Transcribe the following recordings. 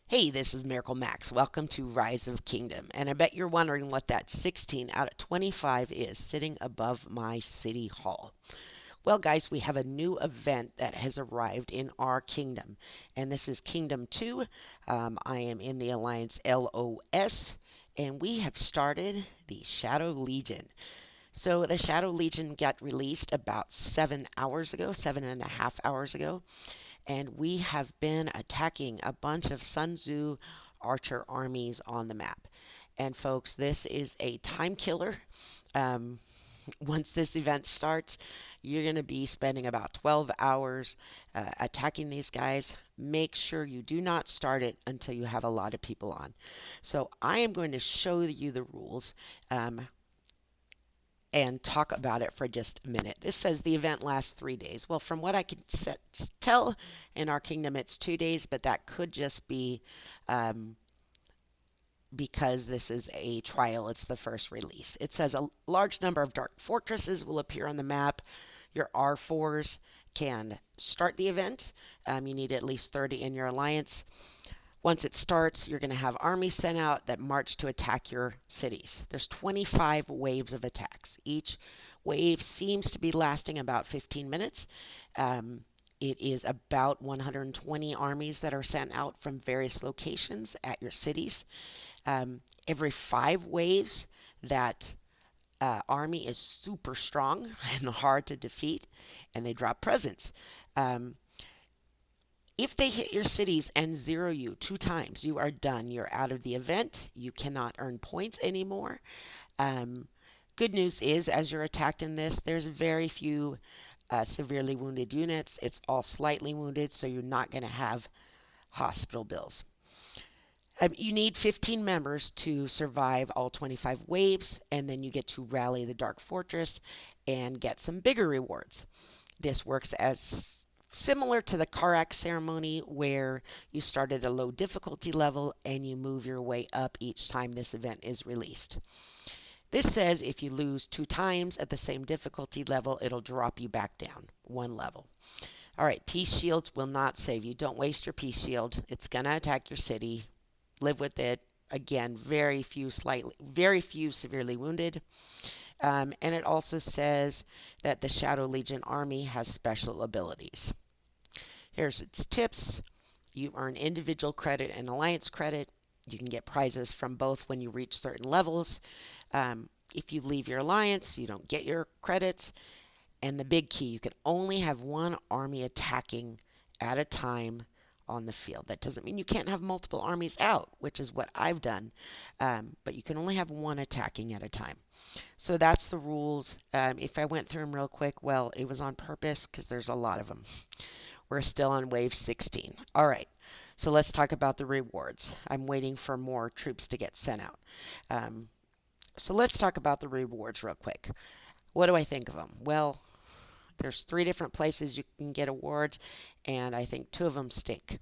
Hey, this is MiracleMax. Welcome to Rise of Kingdom. And I bet you're wondering what that 16 out of 25 is sitting above my city hall. Well, guys, we have a new event that has arrived in our kingdom. And this is Kingdom 2. I am in the Alliance LOS. And we have started the Shadow Legion. So the Shadow Legion got released about 7 hours ago, 7.5 hours ago, and we have been attacking a bunch of Sun Tzu archer armies on the map. And folks, this is a time killer. Um, Once this event starts, you're going to be spending about 12 hours attacking these guys. Make sure you do not start it until you have a lot of people on. So I am going to show you the rules. And talk about it for just a minute. This says the event lasts 3 days. Well, from what I can tell in our kingdom, it's 2 days, but that could just be um, because this is a trial. It's the first release. It says a large number of dark fortresses will appear on the map. Your R4s can start the event. You need at least 30 in your alliance. Once it starts, you're going to have armies sent out that march to attack your cities. There's 25 waves of attacks. Each wave seems to be lasting about 15 minutes. Um, it is about 120 armies that are sent out from various locations at your cities. Every 5 waves, that army is super strong and hard to defeat, and they drop presents. Um, if they hit your cities and zero you 2 times, you are done. You're out of the event. You cannot earn points anymore. Um, Good news is, as you're attacked in this, there's very few severely wounded units. It's all slightly wounded, so you're not going to have hospital bills. You need 15 members to survive all 25 waves, and then you get to rally the Dark Fortress and get some bigger rewards. This works as similar to the KvK ceremony, where you start at a low difficulty level and you move your way up each time this event is released. This says if you lose 2 times at the same difficulty level, it'll drop you back down 1 level. All right, peace shields will not save you. Don't waste your peace shield. It's going to attack your city. Live with it. Again, very few severely wounded. And it also says that the Shadow Legion army has special abilities. Here's its tips. You earn individual credit and alliance credit. You can get prizes from both when you reach certain levels. If you leave your alliance, you don't get your credits. And the big key, you can only have one army attacking at a time on the field. That doesn't mean you can't have multiple armies out, which is what I've done. But you can only have one attacking at a time. So that's the rules. If I went through them real quick, well, it was on purpose because there's a lot of them. We're still on wave 16. All right, so let's talk about the rewards. I'm waiting for more troops to get sent out. So let's talk about the rewards real quick. What do I think of them? Well, there's 3 different places you can get awards, and I think 2 of them stink.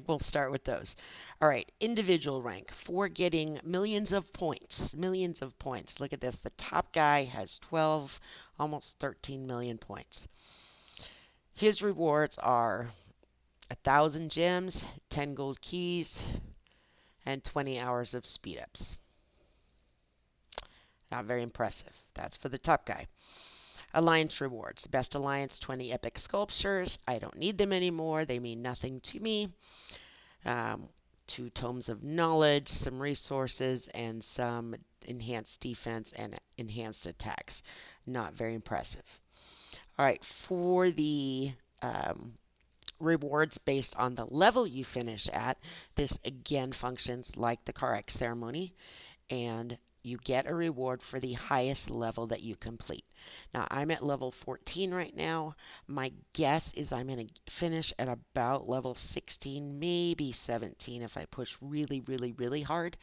We'll start with those. All right, individual rank for getting millions of points. Millions of points. Look at this. The top guy has 12, almost 13 million points. His rewards are 1,000 gems, 10 gold keys, and 20 hours of speed ups. Not very impressive. That's for the top guy. Alliance rewards. Best alliance, 20 epic sculptures. I don't need them anymore. They mean nothing to me. 2 tomes of knowledge, some resources, and some enhanced defense and enhanced attacks. Not very impressive. All right, for the rewards based on the level you finish at, this again functions like the KvK ceremony, and you get a reward for the highest level that you complete. Now, I'm at level 14 right now. My guess is I'm going to finish at about level 16, maybe 17 if I push really, really, really hard.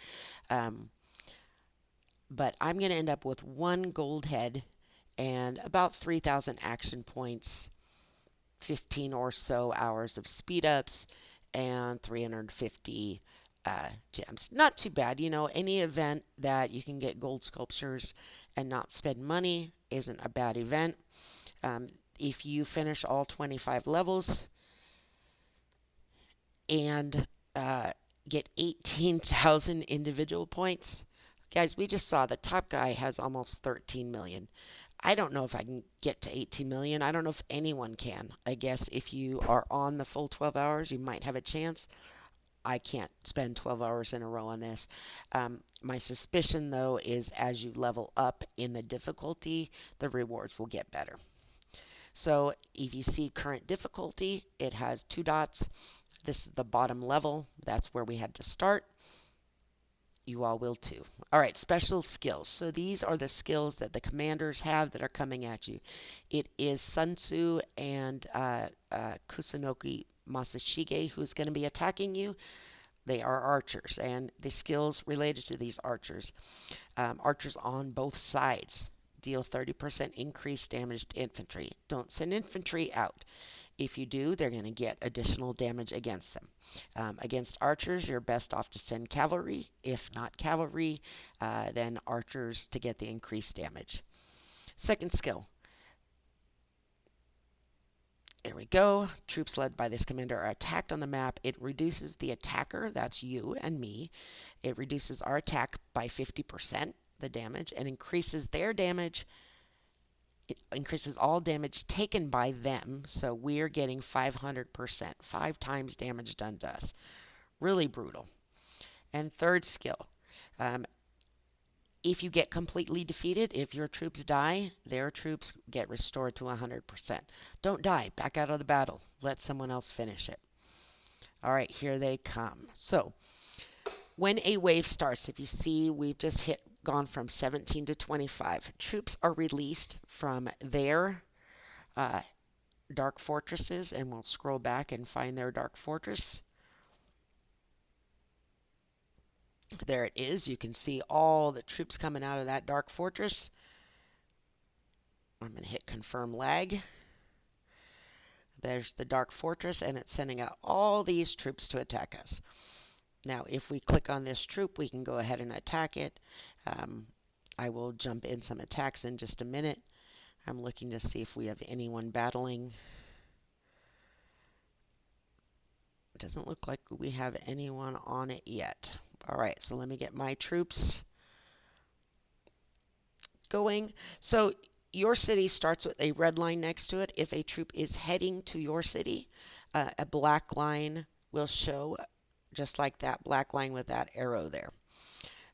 But I'm going to end up with 1 gold head and about 3,000 action points, 15 or so hours of speed ups, and 350 gems. Not too bad. Any event that you can get gold sculptures and not spend money isn't a bad event. If you finish all 25 levels and get 18,000 individual points. Guys, we just saw the top guy has almost 13 million. I don't know if I can get to 18 million. I don't know if anyone can. I guess if you are on the full 12 hours, you might have a chance. I can't spend 12 hours in a row on this. My suspicion, though, is as you level up in the difficulty, the rewards will get better. So if you see current difficulty, it has two dots. This is the bottom level. That's where we had to start. You all will too. All right, special skills. So these are the skills that the commanders have that are coming at you. It is Sun Tzu and Kusunoki Masashige who's going to be attacking you. They are archers, and the skills related to these archers. Archers on both sides deal 30% increased damage to infantry. Don't send infantry out. If you do, they're going to get additional damage against them. Against archers, you're best off to send cavalry. If not cavalry, then archers to get the increased damage. Second skill. There we go. Troops led by this commander are attacked on the map. It reduces the attacker, that's you and me. It reduces our attack by 50%, the damage, and increases their damage. It increases all damage taken by them, so we're getting 500%, 5 times damage done to us. Really brutal. And third skill, um, if you get completely defeated, if your troops die, their troops get restored to 100%. Don't die. Back out of the battle. Let someone else finish it. All right, here they come. So, when a wave starts, if you see, we've just gone from 17 to 25. Troops are released from their uh, dark fortresses, and we'll scroll back and find their dark fortress. There it is. You can see all the troops coming out of that dark fortress. I'm going to hit confirm lag. There's the dark fortress, and it's sending out all these troops to attack us. Now, if we click on this troop, we can go ahead and attack it. I will jump in some attacks in just a minute. I'm looking to see if we have anyone battling. It doesn't look like we have anyone on it yet. All right, so let me get my troops going. So your city starts with a red line next to it. If a troop is heading to your city, a black line will show just like that black line with that arrow there.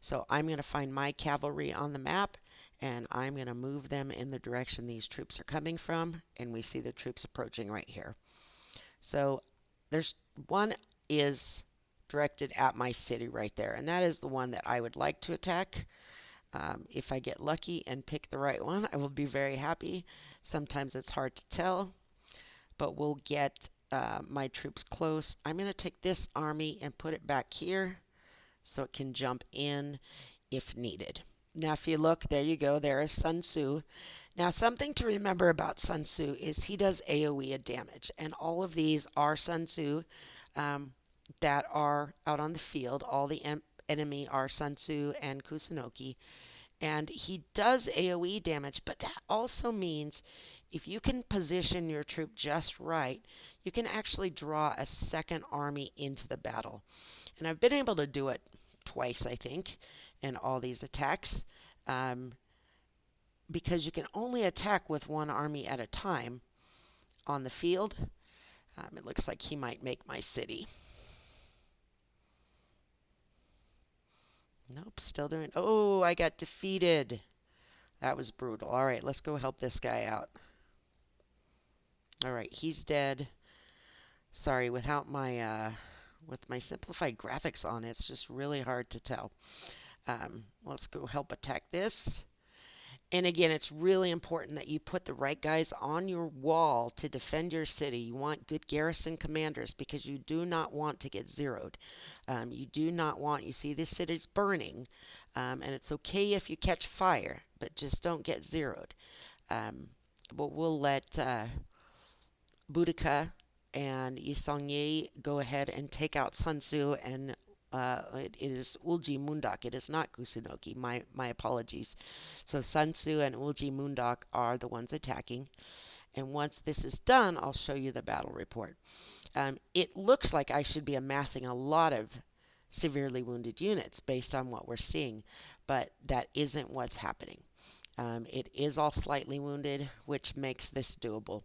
So I'm going to find my cavalry on the map, and I'm going to move them in the direction these troops are coming from, and we see the troops approaching right here. So there's one is directed at my city right there, and that is the one that I would like to attack. If I get lucky and pick the right one, I will be very happy. Sometimes it's hard to tell, but we'll get my troops close. I'm going to take this army and put it back here so it can jump in if needed. Now, if you look, there you go. There is Sun Tzu. Now, something to remember about Sun Tzu is he does AoE damage, and all of these are Sun Tzu that are out on the field. All the enemy are Sun Tzu and Kusunoki, and he does AoE damage, but that also means if you can position your troop just right, you can actually draw a second army into the battle. And I've been able to do it twice, I think, in all these attacks, because you can only attack with one army at a time on the field. It looks like he might make my city. Nope, still doing. Oh, I got defeated. That was brutal. All right, let's go help this guy out. All right, he's dead. Sorry, without my with my simplified graphics on, it's just really hard to tell. Let's go help attack this. And again, it's really important that you put the right guys on your wall to defend your city. You want good garrison commanders because you do not want to get zeroed. You do not want, you see this city's burning, and it's okay if you catch fire, but just don't get zeroed. But we'll let Boudica and Yisongye go ahead and take out Sun Tzu, and it is Ulji Mundak. It is not Kusunoki. My apologies. So Sun Tzu and Ulji Mundak are the ones attacking. And once this is done, I'll show you the battle report. It looks like I should be amassing a lot of severely wounded units based on what we're seeing, but that isn't what's happening. It is all slightly wounded, which makes this doable.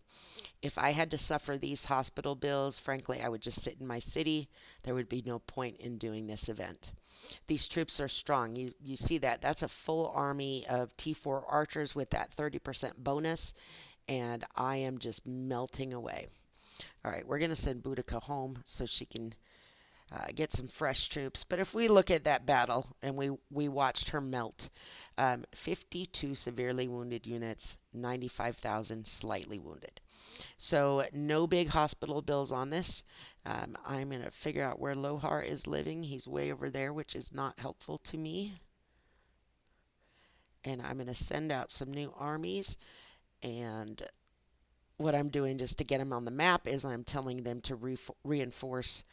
If I had to suffer these hospital bills, frankly, I would just sit in my city. There would be no point in doing this event. These troops are strong. You see that? That's a full army of T4 archers with that 30% bonus, and I am just melting away. All right, we're going to send Boudica home so she can get some fresh troops. But if we look at that battle and we watched her melt, 52 severely wounded units, 95,000 slightly wounded. So no big hospital bills on this. I'm going to figure out where Lohar is living. He's way over there, which is not helpful to me. And I'm going to send out some new armies. And what I'm doing just to get them on the map is I'm telling them to reinforce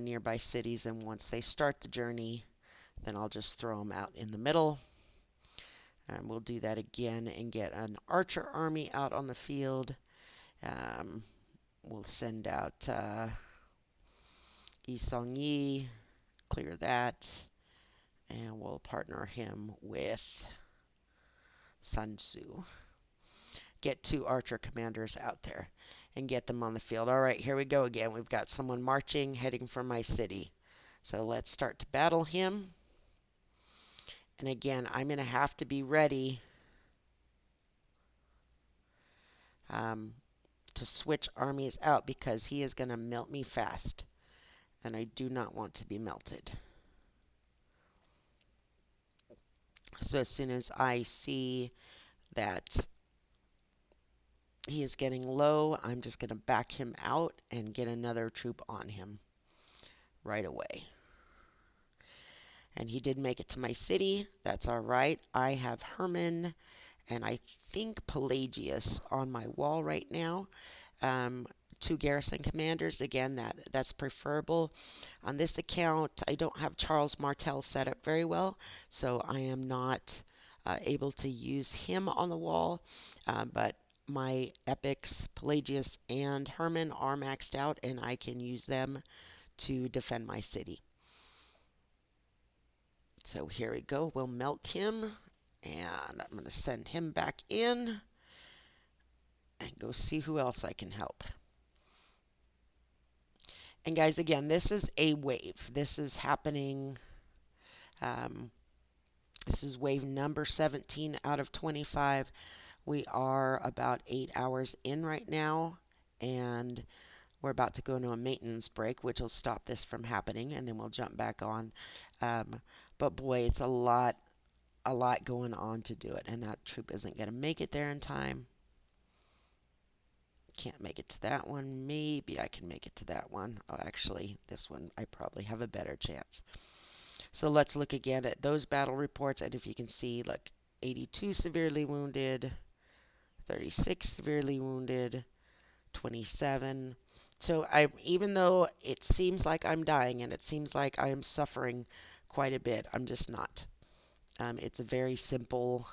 nearby cities. And once they start the journey, then I'll just throw them out in the middle. And we'll do that again and get an archer army out on the field. Um, we'll send out Yi Song Yi, clear that, and we'll partner him with Sun Tzu. Get 2 archer commanders out there and get them on the field. All right, here we go again. We've got someone marching, heading for my city. So let's start to battle him. And again, I'm going to have to be ready to switch armies out because he is going to melt me fast. And I do not want to be melted. So as soon as I see that he is getting low, I'm just going to back him out and get another troop on him right away. And he did make it to my city. That's all right. I have Herman and I think Pelagius on my wall right now. 2 garrison commanders. Again, that's preferable. On this account, I don't have Charles Martel set up very well, so I am not able to use him on the wall. But my epics, Pelagius and Herman, are maxed out, and I can use them to defend my city. So here we go. We'll melt him, and I'm going to send him back in and go see who else I can help. And guys, again, this is a wave. This is happening. This is wave number 17 out of 25. We are about 8 hours in right now, and we're about to go into a maintenance break, which will stop this from happening, and then we'll jump back on. But boy, it's a lot going on to do it, and that troop isn't going to make it there in time. Can't make it to that one. Maybe I can make it to that one. Oh, actually, this one I probably have a better chance. So let's look again at those battle reports, and if you can see, look, 82 severely wounded, 36 severely wounded, 27. So even though it seems like I'm dying and it seems like I am suffering quite a bit, I'm just not. It's a very simple,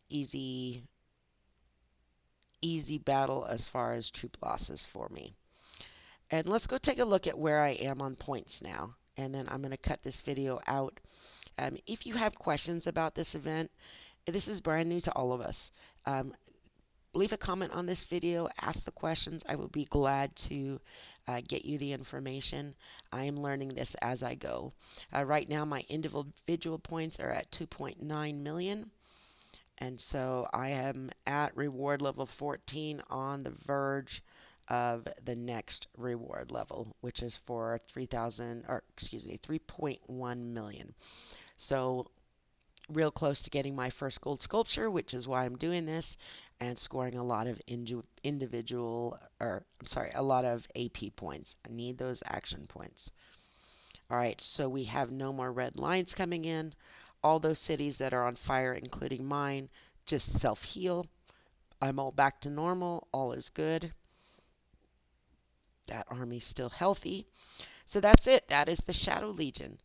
easy battle as far as troop losses for me. And let's go take a look at where I am on points now. And then I'm going to cut this video out. If you have questions about this event, this is brand new to all of us. Leave a comment on this video, ask the questions. I will be glad to get you the information. I am learning this as I go. Right now, my individual points are at 2.9 million. And so I am at reward level 14 on the verge of the next reward level, which is for 3.1 million. So real close to getting my first gold sculpture, which is why I'm doing this, and scoring a lot of a lot of AP points. I need those action points. All right, so we have no more red lines coming in. All those cities that are on fire, including mine, just self-heal. I'm all back to normal. All is good. That army's still healthy. So that's it. That is the Shadow Legion.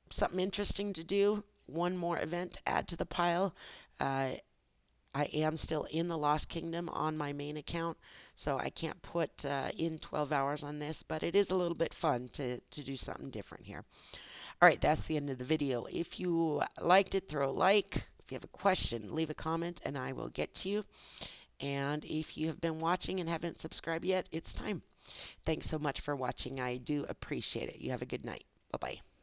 Something interesting to do. One more event to add to the pile. I am still in the Lost Kingdom on my main account, So I can't put in 12 hours on this, but it is a little bit fun to do something different here. All right, that's the end of the video. If you liked it, throw a like. If you have a question, leave a comment and I will get to you. And if you have been watching and haven't subscribed yet, it's time. Thanks so much for watching. I do appreciate it. You have a good night. Bye-bye.